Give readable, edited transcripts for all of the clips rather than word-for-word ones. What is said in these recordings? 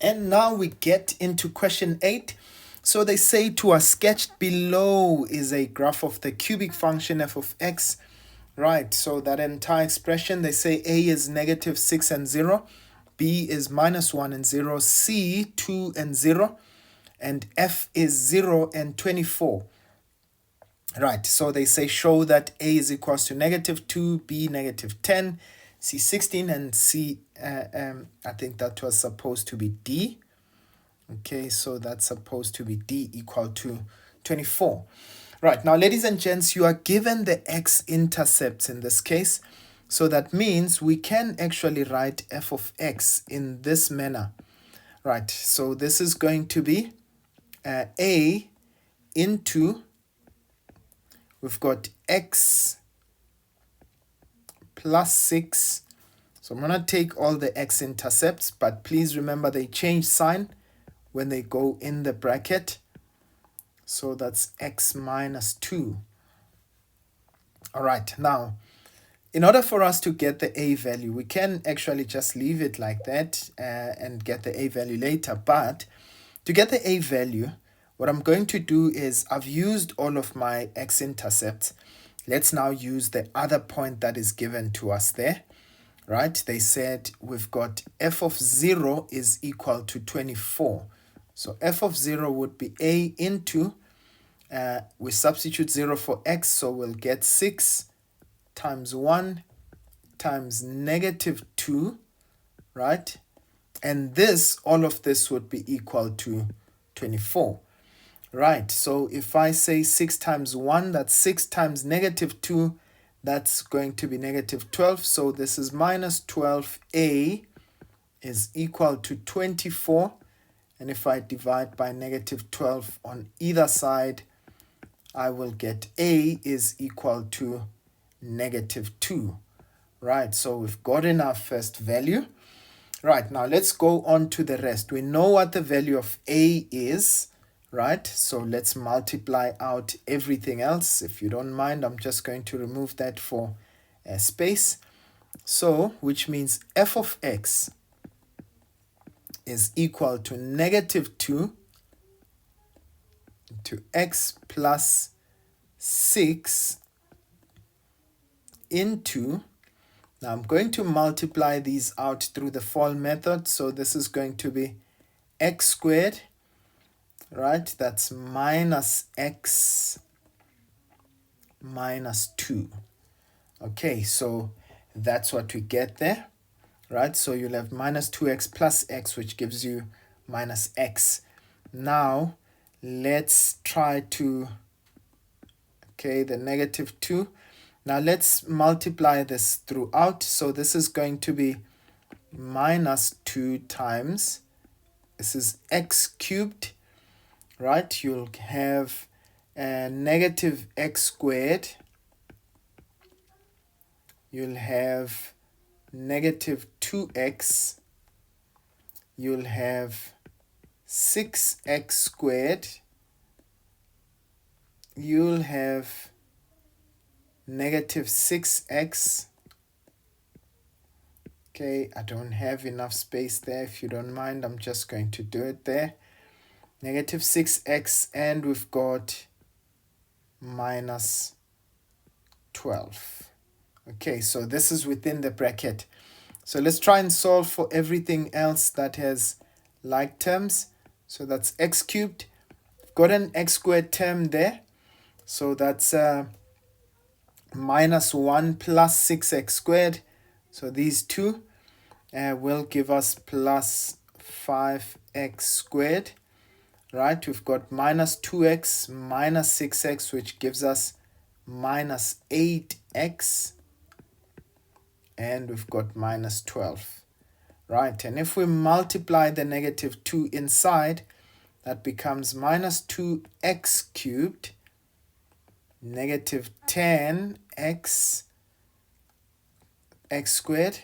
And now we get into question 8. So they say to us, sketched below is a graph of the cubic function f of x. Right, so that entire expression, they say a is negative 6 and 0, b is minus 1 and 0, c 2 and 0, and f is 0 and 24. Right, so they say show that a is equals to negative 2, b negative 10, c 16, and c, I think that was supposed to be d. Okay, so that's supposed to be d equal to 24. Right, now ladies and gents, you are given the x-intercepts in this case. So that means we can actually write f of x in this manner. Right, so this is going to be a into, we've got x plus 6. So I'm going to take all the x-intercepts, but please remember they change sign when they go in the bracket. So that's x minus 2. All right, now, in order for us to get the a value, we can actually just leave it like that and get the a value later. But to get the a value, what I'm going to do is I've used all of my x-intercepts. Let's now use the other point that is given to us there. Right, they said we've got f of 0 is equal to 24. So f of 0 would be a into, we substitute 0 for x, so we'll get 6 times 1 times negative 2, right? And this, all of this would be equal to 24. Right, so if I say 6 times 1, that's 6 times negative 2, that's going to be negative 12. So this is minus 12a is equal to 24. And if I divide by negative 12 on either side, I will get a is equal to negative 2. Right, so we've gotten our first value. Right, now let's go on to the rest. We know what the value of a is. Right, so let's multiply out everything else. If you don't mind, I'm just going to remove that for space. So, which means f of x is equal to negative 2 to x plus 6 into, now I'm going to multiply these out through the FOL method. So this is going to be x squared. Right, that's minus x minus 2. Okay, so that's what we get there. Right, so you'll have minus 2x plus x, which gives you minus x. Now, let's try to, okay, the negative 2. Now, let's multiply this throughout. So this is going to be minus 2 times, this is x cubed. Right, you'll have negative x squared. You'll have negative 2x. You'll have 6x squared. You'll have negative 6x. Okay, I don't have enough space there. If you don't mind, I'm just going to do it there. Negative 6x, and we've got minus 12. Okay, so this is within the bracket. So let's try and solve for everything else that has like terms. So that's x cubed. We've got an x squared term there. So that's minus 1 plus 6x squared. So these two will give us plus 5x squared. Right, we've got minus 2x minus 6x, which gives us minus 8x. And we've got minus 12. Right, and if we multiply the negative 2 inside, that becomes minus 2x cubed, negative 10x x squared.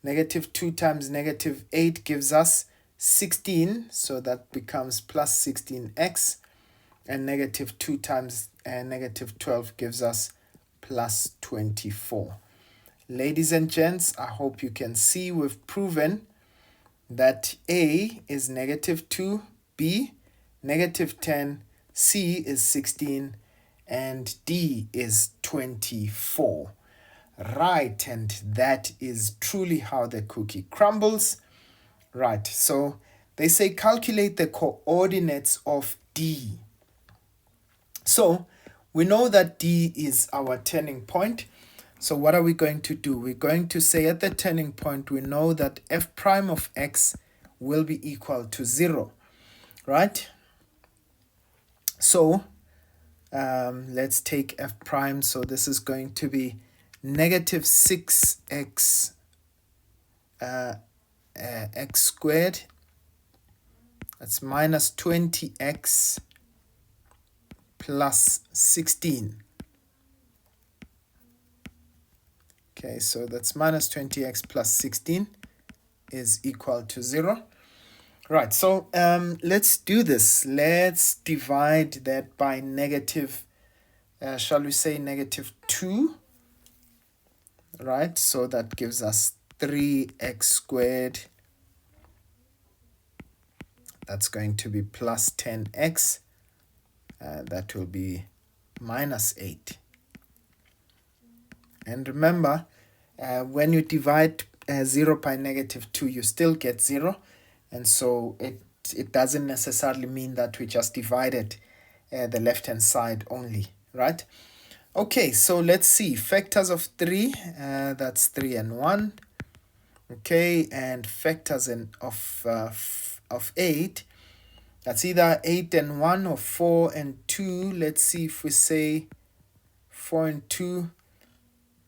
Negative 2 times negative 8 gives us 16, so that becomes plus 16x, and negative 2 times negative 12 gives us plus 24. Ladies and gents, I hope you can see we've proven that A is negative 2, B negative 10, C is 16, and D is 24. Right, and that is truly how the cookie crumbles. Right, so they say calculate the coordinates of D. So we know that D is our turning point. So what are we going to do? We're going to say at the turning point, we know that f prime of x will be equal to 0, right? So let's take f prime. So this is going to be negative 6x x squared. That's minus 20x plus 16. Okay, so that's minus 20x plus 16 is equal to 0. Right, so let's do this. Let's divide that by negative, shall we say negative 2? Right, so that gives us 3x squared. That's going to be plus 10x. That will be minus 8. And remember, when you divide 0 by negative 2, you still get 0. And so it doesn't necessarily mean that we just divided the left-hand side only, right? Okay, so let's see. Factors of 3, that's 3 and 1. Okay, and factors of 8, that's either 8 and 1 or 4 and 2. Let's see if we say 4 and 2.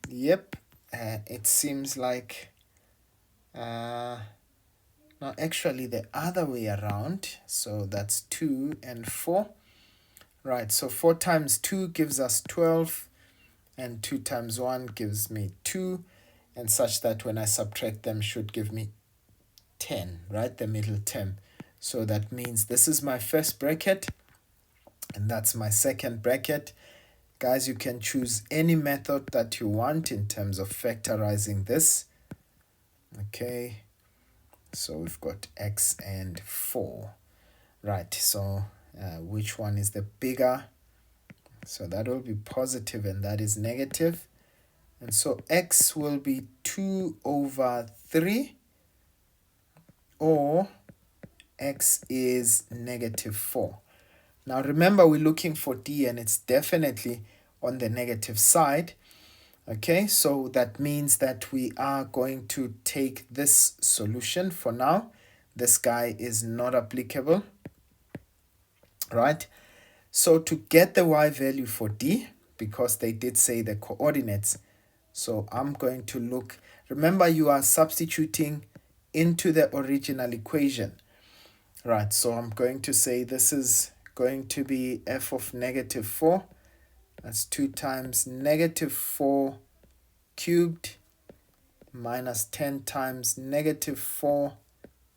Yep, it seems like no, actually the other way around. So that's 2 and 4. Right, so 4 times 2 gives us 12, and 2 times 1 gives me 2, and such that when I subtract them should give me 10, right, the middle term. So that means this is my first bracket, and that's my second bracket. Guys, you can choose any method that you want in terms of factorizing this. Okay, so we've got x and 4. Right, so which one is the bigger? So that will be positive and that is negative. And so x will be 2 over 3, or x is negative 4. Now remember, we're looking for D and it's definitely on the negative side. Okay, so that means that we are going to take this solution for now. This guy is not applicable, right? So to get the y value for D, because they did say the coordinates, so I'm going to look, remember you are substituting into the original equation, right? So I'm going to say this is going to be f of negative 4. That's 2 times negative 4 cubed minus 10 times negative 4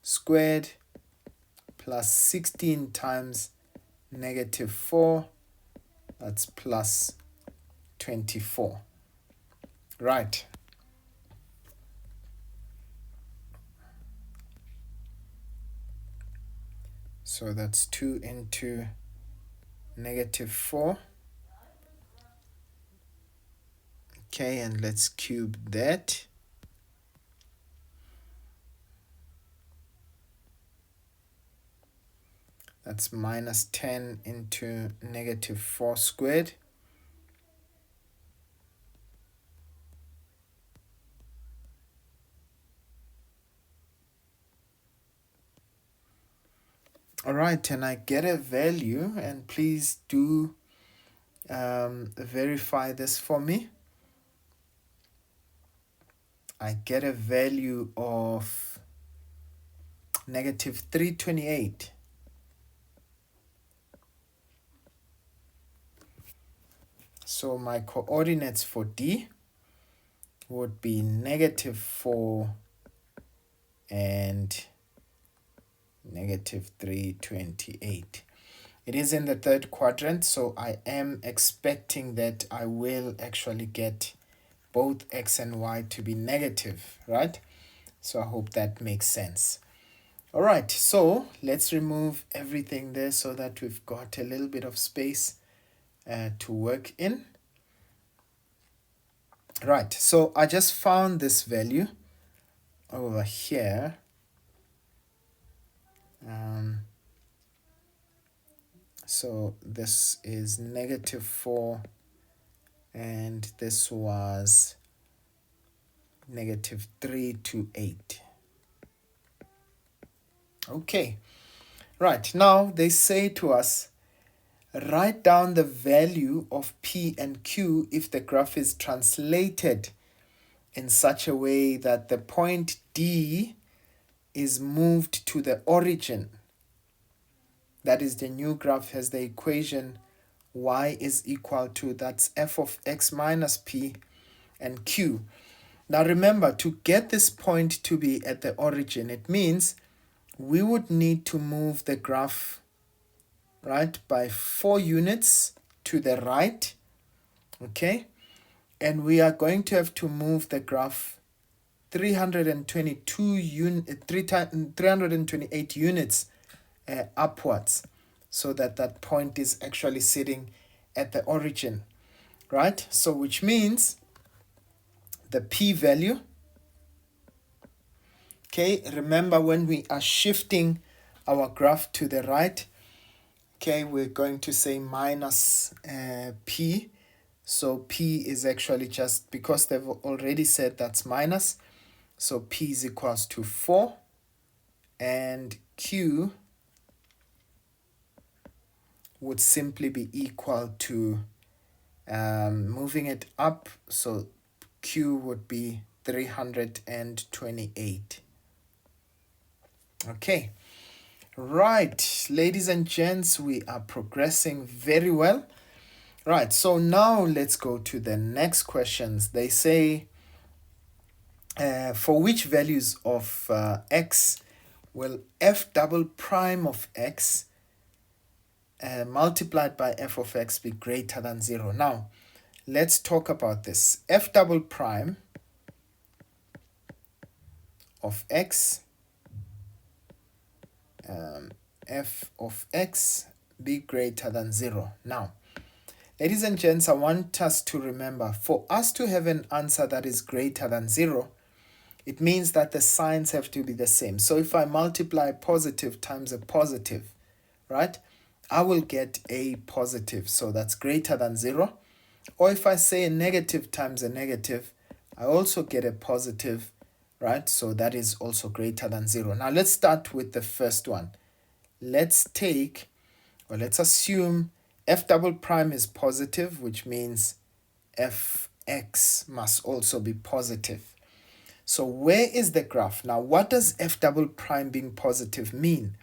squared plus 16 times negative 4. That's plus 24. Right. So that's 2 into negative 4. Okay, and let's cube that. That's minus 10 into negative 4 squared. All right, and I get a value, and please do verify this for me. I get a value of negative 328. So my coordinates for D would be negative 4 and negative 328. It is in the third quadrant, so I am expecting that I will actually get both x and y to be negative, right? So I hope that makes sense. All right, so let's remove everything there so that we've got a little bit of space to work in. Right, so I just found this value over here. So this is -4 and this was -328. Okay, right, now they say to us, write down the value of P and Q if the graph is translated in such a way that the point D is moved to the origin. That is, the new graph has the equation y is equal to, that's f of x minus p and q. Now remember, to get this point to be at the origin, it means we would need to move the graph, right, by 4 units to the right, okay? And we are going to have to move the graph 328 units upwards, so that that point is actually sitting at the origin, right? So which means the p value, okay, remember when we are shifting our graph to the right, okay, we're going to say minus p. So p is actually just, because they've already said that's minus, so p is equals to 4, and q would simply be equal to, moving it up, so q would be 328. Okay, right, ladies and gents, we are progressing very well. Right, so now let's go to the next questions. They say, for which values of x will f double prime of x multiplied by f of x be greater than 0? Now, let's talk about this. F double prime of x, f of x be greater than 0. Now, ladies and gents, I want us to remember, for us to have an answer that is greater than 0, it means that the signs have to be the same. So if I multiply positive times a positive, right, I will get a positive, so that's greater than 0. Or if I say a negative times a negative, I also get a positive, right? So that is also greater than 0. Now let's start with the first one. Let's assume f double prime is positive, which means fx must also be positive. So where is the graph? Now, what does f double prime being positive mean?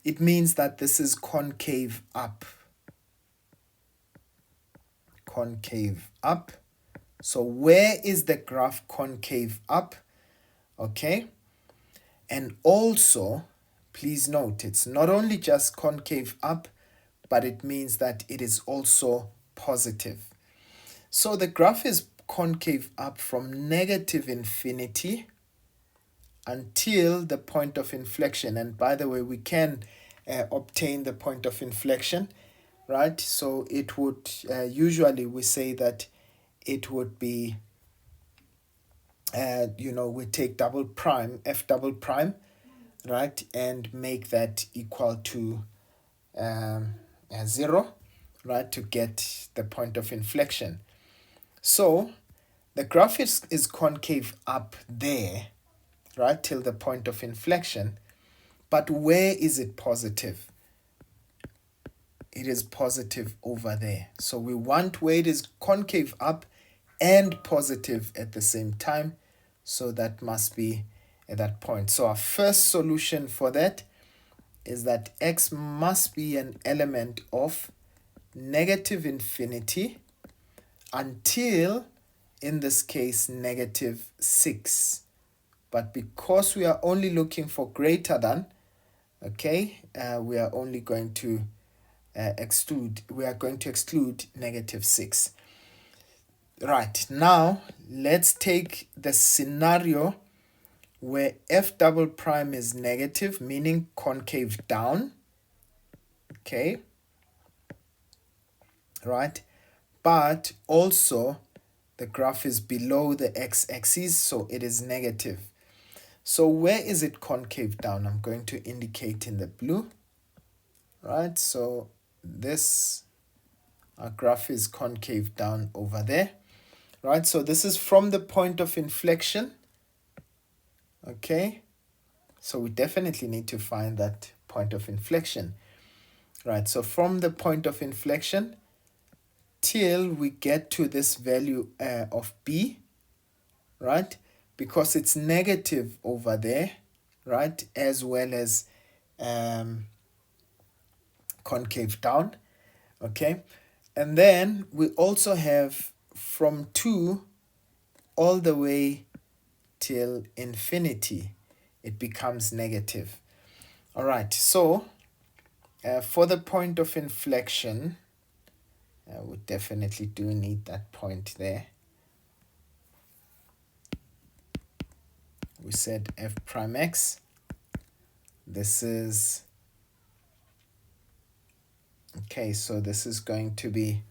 It means that this is concave up. Concave up. So where is the graph concave up? Okay. And also, please note, it's not only just concave up, but it means that it is also positive. So the graph is concave up from negative infinity until the point of inflection. And by the way, we can obtain the point of inflection, right? So it would, usually we say that it would be, we take double prime, f double prime, right? And make that equal to 0, right? To get the point of inflection. So the graph is concave up there, right, till the point of inflection. But where is it positive? It is positive over there. So we want where it is concave up and positive at the same time. So that must be at that point. So our first solution for that is that x must be an element of negative infinity until, in this case, -6. But because we are only looking for greater than, okay, we are only going to exclude -6. Right, now let's take the scenario where f double prime is negative, meaning concave down, okay, right? But also the graph is below the x-axis, so it is negative. So where is it concave down? I'm going to indicate in the blue, right? So this graph is concave down over there, right? So this is from the point of inflection, okay? So we definitely need to find that point of inflection, right? So from the point of inflection till we get to this value of b, right? Because it's negative over there, right? As well as concave down, okay? And then we also have from 2 all the way till infinity, it becomes negative. All right, so for the point of inflection, we definitely do need that point there. We said f prime x. This is, okay, so this is going to be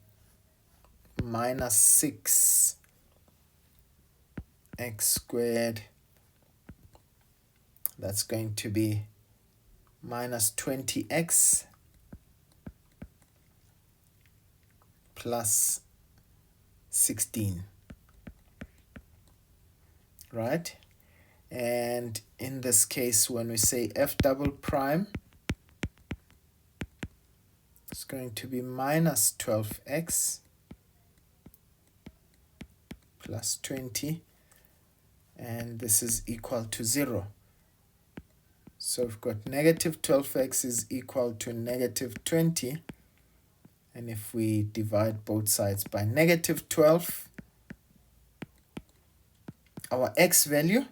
minus 6 x squared. That's going to be minus 20x plus 16, right? And in this case, when we say f double prime, it's going to be minus 12x plus 20, and this is equal to 0. So we've got negative 12x is equal to negative 20, and if we divide both sides by negative 12, our x value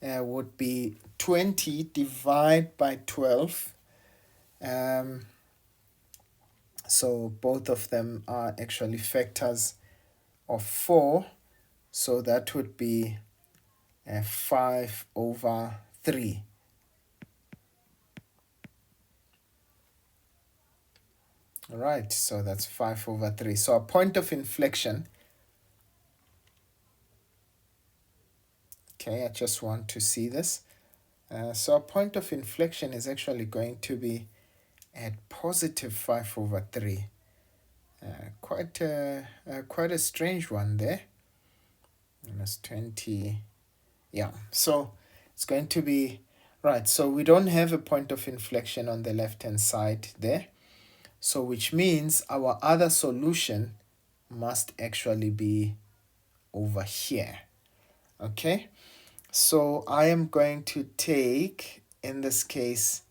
would be 20 divided by 12. So both of them are actually factors of 4. So that would be 5 over 3. All right, so that's 5 over 3. So a point of inflection, okay, I just want to see this. So a point of inflection is actually going to be at positive 5 over 3. Quite a strange one there. Minus 20. Yeah, so it's going to be, right, so we don't have a point of inflection on the left-hand side there. So which means our other solution must actually be over here. Okay, so I am going to take, in this case,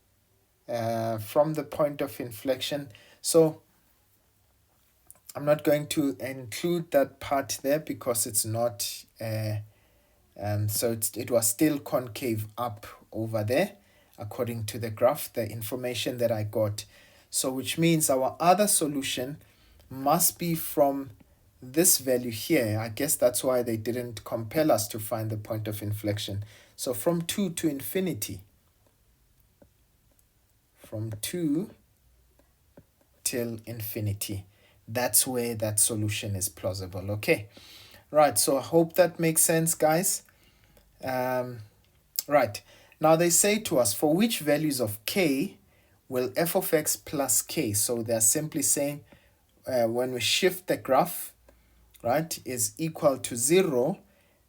from the point of inflection. So I'm not going to include that part there because it's not, so it was still concave up over there according to the graph, the information that I got. So which means our other solution must be from this value here. I guess that's why they didn't compel us to find the point of inflection. So from 2 to infinity. From 2 till infinity. That's where that solution is plausible. Okay. Right. So I hope that makes sense, guys. Right. Now they say to us, for which values of k will f of x plus k? So they're simply saying when we shift the graph, right, is equal to 0,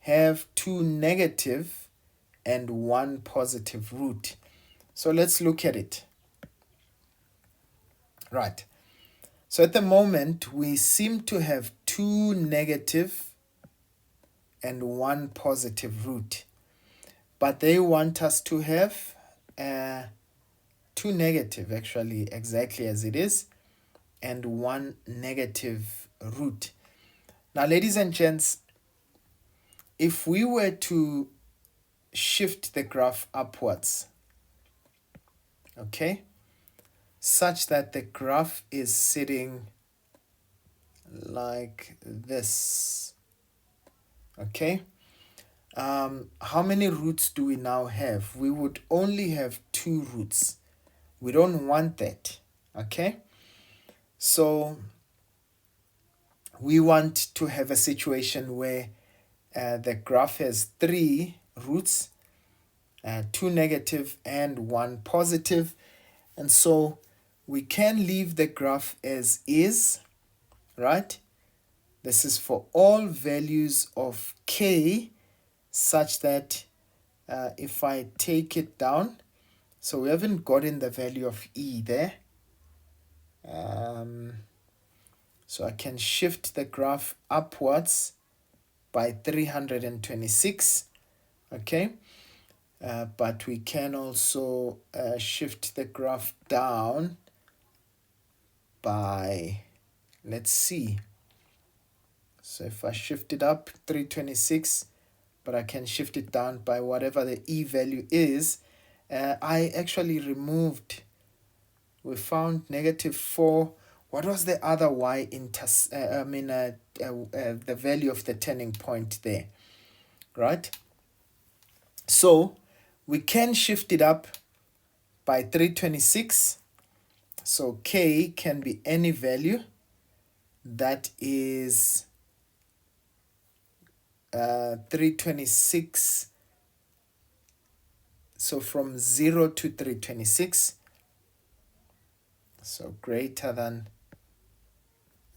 have 2 negative and 1 positive root. So let's look at it. Right. So at the moment, we seem to have 2 negative and 1 positive root. But they want us to have 2 negative, actually, exactly as it is, and 1 negative root. Now, ladies and gents, if we were to shift the graph upwards, okay, such that the graph is sitting like this, okay, how many roots do we now have? We would only have 2 roots. We don't want that, okay? So we want to have a situation where the graph has 3 roots, 2 negative and 1 positive. And so we can leave the graph as is, right? This is for all values of k, such that if I take it down, so we haven't gotten the value of e there. So I can shift the graph upwards by 326, okay? But we can also shift the graph down by, let's see. So if I shift it up 326, but I can shift it down by whatever the e value is. I actually removed, we found -4. What was the other y the value of the turning point there, right? So we can shift it up by 326. So k can be any value that is 326. So from 0 to 326. So greater than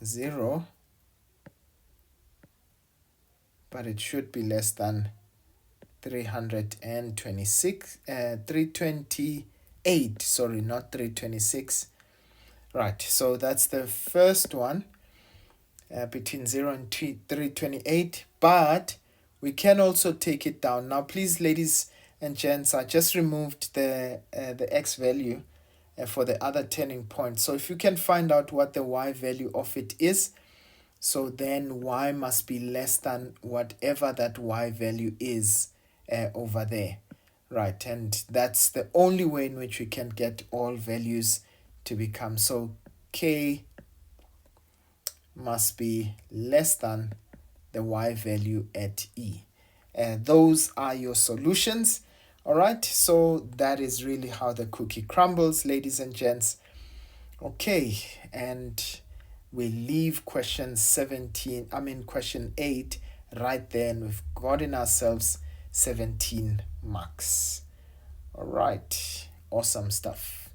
0, but it should be less than 326, 328, sorry, not 326. Right, so that's the first one, between 0 and 328, but we can also take it down. Now, please, ladies and gents, I just removed the x value for the other turning point. So if you can find out what the y value of it is, so then y must be less than whatever that y value is over there, right? And that's the only way in which we can get all values to become. So k must be less than the y value at e. Those are your solutions. All right, so that is really how the cookie crumbles, ladies and gents. Okay, and we leave question 8 right there, and we've gotten ourselves 17 marks. All right, awesome stuff.